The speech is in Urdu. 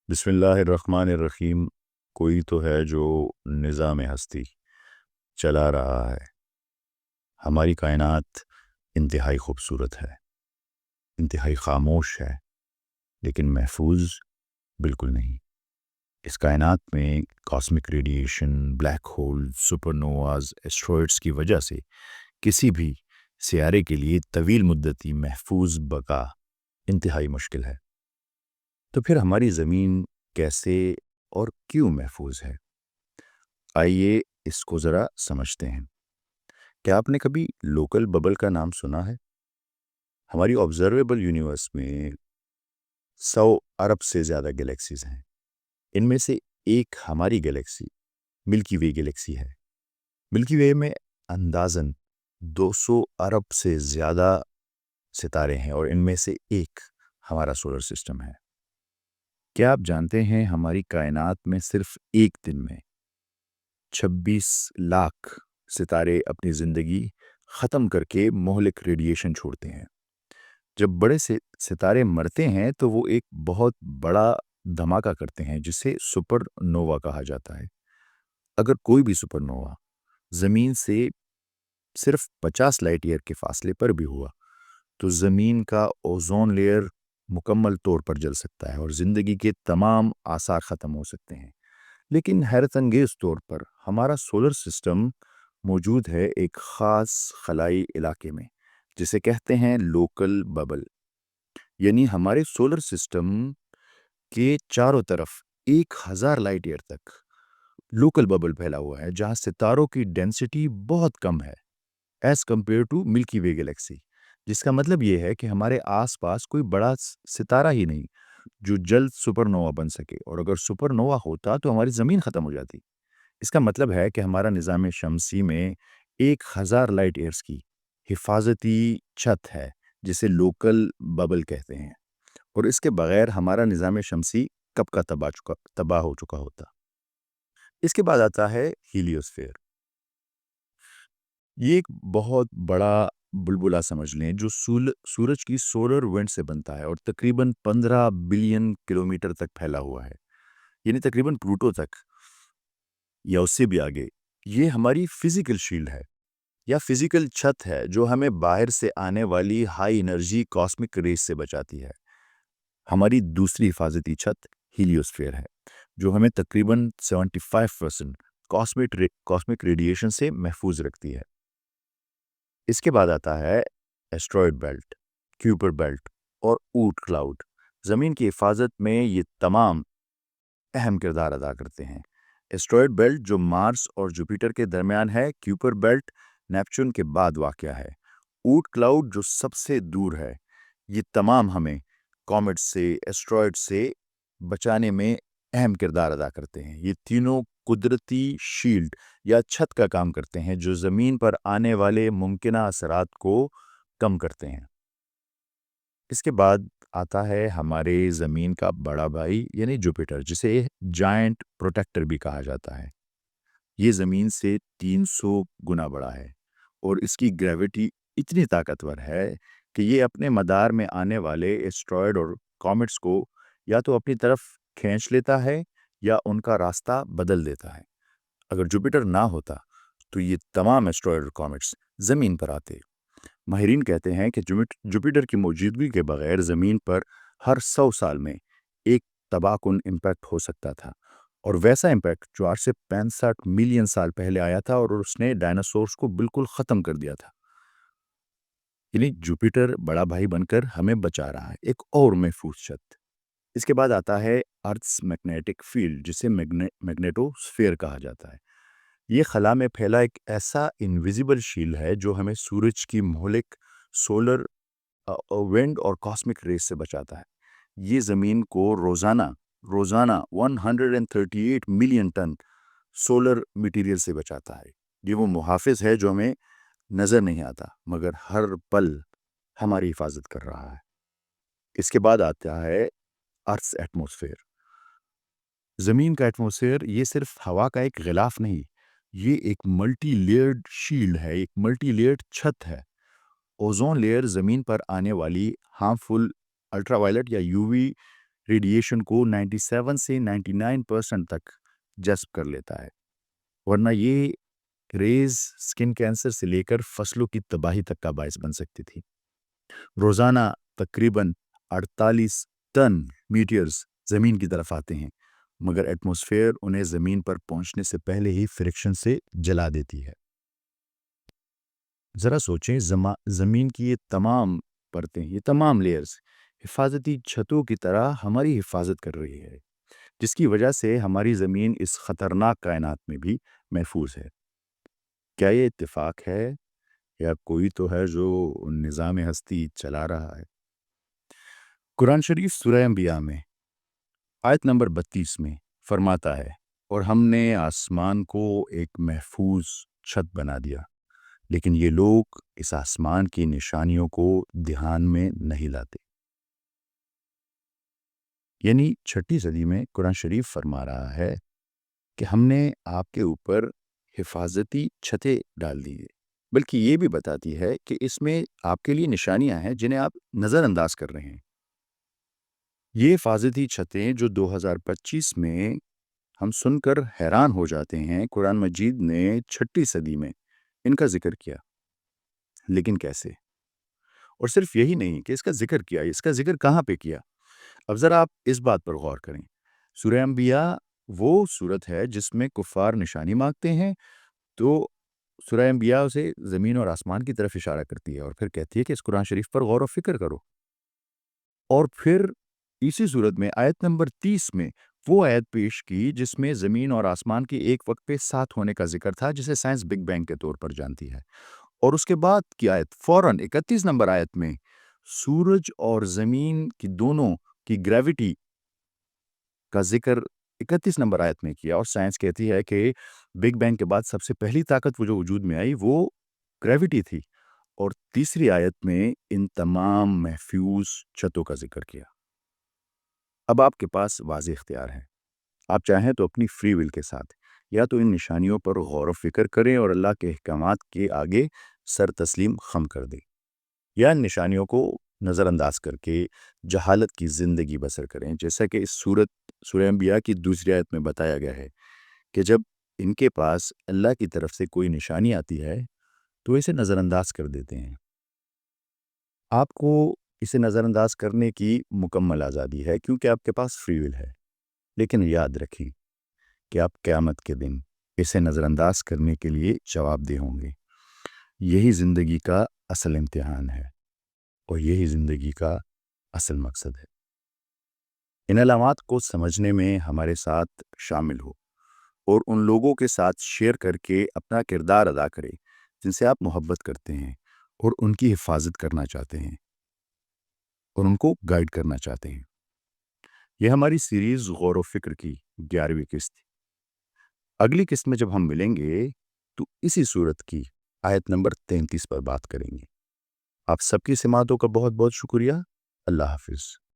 بسم اللہ الرحمن الرحیم۔ کوئی تو ہے جو نظام ہستی چلا رہا ہے۔ ہماری کائنات انتہائی خوبصورت ہے، انتہائی خاموش ہے، لیکن محفوظ بالکل نہیں۔ اس کائنات میں cosmic radiation, black hole, super novas, asteroids کی وجہ سے کسی بھی سیارے کے لیے طویل مدتی محفوظ بقا انتہائی مشکل ہے۔ تو پھر ہماری زمین کیسے اور کیوں محفوظ ہے؟ آئیے اس کو ذرا سمجھتے ہیں۔ کیا آپ نے کبھی لوکل ببل کا نام سنا ہے؟ ہماری آبزرویبل یونیورس میں 100 ارب سے زیادہ گلیکسیز ہیں۔ ان میں سے ایک ہماری گلیکسی ملکی وے گلیکسی ہے۔ ملکی وے میں اندازاً 200 ارب سے زیادہ ستارے ہیں، اور ان میں سے ایک ہمارا سولر سسٹم ہے۔ کیا آپ جانتے ہیں ہماری کائنات میں صرف ایک دن میں 26 لاکھ ستارے اپنی زندگی ختم کر کے مہلک ریڈیشن چھوڑتے ہیں؟ جب بڑے سے ستارے مرتے ہیں تو وہ ایک بہت بڑا دھماکہ کرتے ہیں جسے سپر نووا کہا جاتا ہے۔ اگر کوئی بھی سپر نووا زمین سے صرف 50 لائٹ ایئر کے فاصلے پر بھی ہوا تو زمین کا اوزون لیئر مکمل طور پر جل سکتا ہے اور زندگی کے تمام آثار ختم ہو سکتے ہیں۔ لیکن حیرت انگیز طور پر ہمارا سولر سسٹم موجود ہے ایک خاص خلائی علاقے میں جسے کہتے ہیں لوکل ببل۔ یعنی ہمارے سولر سسٹم کے چاروں طرف 1000 لائٹ ایئر تک لوکل ببل پھیلا ہوا ہے، جہاں ستاروں کی ڈینسٹی بہت کم ہے ایز کمپیئر ٹو ملکی وے گلیکسی، جس کا مطلب یہ ہے کہ ہمارے آس پاس کوئی بڑا ستارہ ہی نہیں جو جلد سپر نووا بن سکے، اور اگر سپر نووا ہوتا تو ہماری زمین ختم ہو جاتی۔ اس کا مطلب ہے کہ ہمارا نظام شمسی میں 1000 لائٹ ایئرز کی حفاظتی چھت ہے جسے لوکل ببل کہتے ہیں، اور اس کے بغیر ہمارا نظام شمسی کب کا تباہ ہو چکا ہوتا۔ اس کے بعد آتا ہے ہیلیوسفیئر۔ یہ ایک بہت بڑا بلبلہ سمجھ لیں جو سورج کی سولر ونڈ سے بنتا ہے اور تقریباً 15 بلین کلومیٹر تک پھیلا ہوا ہے، یعنی تقریباً پلوٹو تک یا اس سے بھی آگے۔ یہ ہماری فزیکل شیلڈ ہے یا فزیکل چھت ہے جو ہمیں باہر سے آنے والی ہائی انرجی کاسمک ریز سے بچاتی ہے۔ ہماری دوسری حفاظتی چھت ہیلیوسفیئر ہے جو ہمیں تقریباً 75% کاسمک ریڈیشن سے محفوظ رکھتی ہے۔ اس کے بعد آتا ہے ایسٹرائڈ بیلٹ، کیوپر بیلٹ اور اوٹ کلاؤڈ۔ زمین کی حفاظت میں یہ تمام اہم کردار ادا کرتے ہیں۔ ایسٹرائڈ بیلٹ جو مارس اور جوپیٹر کے درمیان ہے، کیوپر بیلٹ نیپچون کے بعد واقع ہے، اوٹ کلاؤڈ جو سب سے دور ہے۔ یہ تمام ہمیں کومیٹ سے، ایسٹرائڈ سے بچانے میں اہم کردار ادا کرتے ہیں۔ یہ تینوں قدرتی شیلڈ یا چھت کا کام کرتے ہیں جو زمین پر آنے والے ممکنہ اثرات کو کم کرتے ہیں۔ اس کے بعد آتا ہے ہمارے زمین کا بڑا بھائی یعنی جوپیٹر، جسے جائنٹ پروٹیکٹر بھی کہا جاتا ہے۔ یہ زمین سے 300 گنا بڑا ہے اور اس کی گریوٹی اتنی طاقتور ہے کہ یہ اپنے مدار میں آنے والے ایسٹرائڈ اور کومیٹس کو یا تو اپنی طرف کھینچ لیتا ہے یا ان کا راستہ بدل دیتا ہے۔ اگر جوپیٹر نہ ہوتا تو یہ تمام ایسٹرائڈ اور کومیٹس زمین پر آتے۔ ماہرین کہتے ہیں کہ جوپیٹر کی موجودگی کے بغیر زمین پر ہر 100 سال میں ایک تباہ کن امپیکٹ ہو سکتا تھا، اور ویسا امپیکٹ جو آج سے 65 ملین سال پہلے آیا تھا اور اس نے ڈائناسورس کو بالکل ختم کر دیا تھا۔ یعنی جوپیٹر بڑا بھائی بن کر ہمیں بچا رہا ہے، ایک اور محفوظ چھت۔ اس کے بعد آتا ہے ارتھس میگنیٹک فیلڈ، جسے میگنیٹوسفیئر کہا جاتا ہے۔ یہ خلا میں پھیلا ایک ایسا انویزیبل شیلڈ ہے جو ہمیں سورج کی مہلک سولر ونڈ اور کاسمک ریز سے بچاتا ہے۔ یہ زمین کو روزانہ 138 ملین ٹن سولر میٹیریل سے بچاتا ہے۔ یہ وہ محافظ ہے جو ہمیں نظر نہیں آتا مگر ہر پل ہماری حفاظت کر رہا ہے۔ اس کے بعد آتا ہے ارتھس ایٹموسفیئر۔ زمین کا ایٹموسفیئر یہ صرف ہوا کا ایک غلاف نہیں، یہ ایک ملٹی لیئرڈ شیلڈ ہے، ایک ملٹی لیئرڈ چھت ہے۔ اوزون لیئر زمین پر آنے والی ہارمفل الٹرا وائلٹ یا یو وی ریڈیشن کو 97 سے 99% تک جذب کر لیتا ہے، ورنہ یہ ریز سکن کینسر سے لے کر فصلوں کی تباہی تک کا باعث بن سکتی تھی۔ روزانہ تقریباً 48 ٹن میٹیئرز زمین کی طرف آتے ہیں، مگر ایٹماسفیئر انہیں زمین پر پہنچنے سے پہلے ہی فرکشن سے جلا دیتی ہے۔ ذرا سوچیں، زمین کی یہ تمام پرتیں، یہ تمام لیئرز حفاظتی چھتوں کی طرح ہماری حفاظت کر رہی ہے، جس کی وجہ سے ہماری زمین اس خطرناک کائنات میں بھی محفوظ ہے۔ کیا یہ اتفاق ہے یا کوئی تو ہے جو نظام ہستی چلا رہا ہے؟ قرآن شریف سورہ انبیاء میں آیت نمبر 32 میں فرماتا ہے، اور ہم نے آسمان کو ایک محفوظ چھت بنا دیا، لیکن یہ لوگ اس آسمان کی نشانیوں کو دھیان میں نہیں لاتے۔ یعنی 6 صدی میں قرآن شریف فرما رہا ہے کہ ہم نے آپ کے اوپر حفاظتی چھتیں ڈال دی ہے، بلکہ یہ بھی بتاتی ہے کہ اس میں آپ کے لیے نشانیاں ہیں جنہیں آپ نظر انداز کر رہے ہیں۔ یہ حفاظتی چھتیں جو 2025 میں ہم سن کر حیران ہو جاتے ہیں، قرآن مجید نے 6 صدی میں ان کا ذکر کیا، لیکن کیسے؟ اور صرف یہی نہیں کہ اس کا ذکر کیا، اس کا ذکر کہاں پہ کیا؟ اب ذرا آپ اس بات پر غور کریں۔ سورہ انبیاء وہ سورت ہے جس میں کفار نشانی مانگتے ہیں، تو سورہ انبیاء اسے زمین اور آسمان کی طرف اشارہ کرتی ہے اور پھر کہتی ہے کہ اس قرآن شریف پر غور و فکر کرو۔ اور پھر اسی صورت میں آیت نمبر 30 میں وہ آیت پیش کی جس میں زمین اور آسمان کے ایک وقت پہ ساتھ ہونے کا ذکر تھا، جسے سائنس بگ بینگ کے طور پر جانتی ہے۔ اور اس کے بعد کی آیت فوراً 31 نمبر آیت میں سورج اور زمین کی دونوں کی گریوٹی کا ذکر 31 نمبر آیت میں کیا، اور سائنس کہتی ہے کہ بگ بینگ کے بعد سب سے پہلی طاقت وہ جو وجود میں آئی وہ گریوٹی تھی۔ اور تیسری آیت میں ان تمام محفوظ چھتوں کا ذکر کیا۔ اب آپ کے پاس واضح اختیار ہے، آپ چاہیں تو اپنی فری ول کے ساتھ یا تو ان نشانیوں پر غور و فکر کریں اور اللہ کے احکامات کے آگے سر تسلیم خم کر دیں، یا ان نشانیوں کو نظر انداز کر کے جہالت کی زندگی بسر کریں، جیسا کہ اس سورہ انبیاء کی دوسری آیت میں بتایا گیا ہے کہ جب ان کے پاس اللہ کی طرف سے کوئی نشانی آتی ہے تو اسے نظر انداز کر دیتے ہیں۔ آپ کو اسے نظر انداز کرنے کی مکمل آزادی ہے کیونکہ آپ کے پاس فری ول ہے، لیکن یاد رکھیں کہ آپ قیامت کے دن اسے نظر انداز کرنے کے لیے جواب دہ ہوں گے۔ یہی زندگی کا اصل امتحان ہے اور یہی زندگی کا اصل مقصد ہے۔ ان علامات کو سمجھنے میں ہمارے ساتھ شامل ہو اور ان لوگوں کے ساتھ شیئر کر کے اپنا کردار ادا کریں جن سے آپ محبت کرتے ہیں اور ان کی حفاظت کرنا چاہتے ہیں اور ان کو گائیڈ کرنا چاہتے ہیں۔ یہ ہماری سیریز غور و فکر کی 11ویں قسط۔ اگلی قسط میں جب ہم ملیں گے تو اسی صورت کی آیت نمبر 33 پر بات کریں گے۔ آپ سب کی سماعتوں کا بہت بہت شکریہ۔ اللہ حافظ۔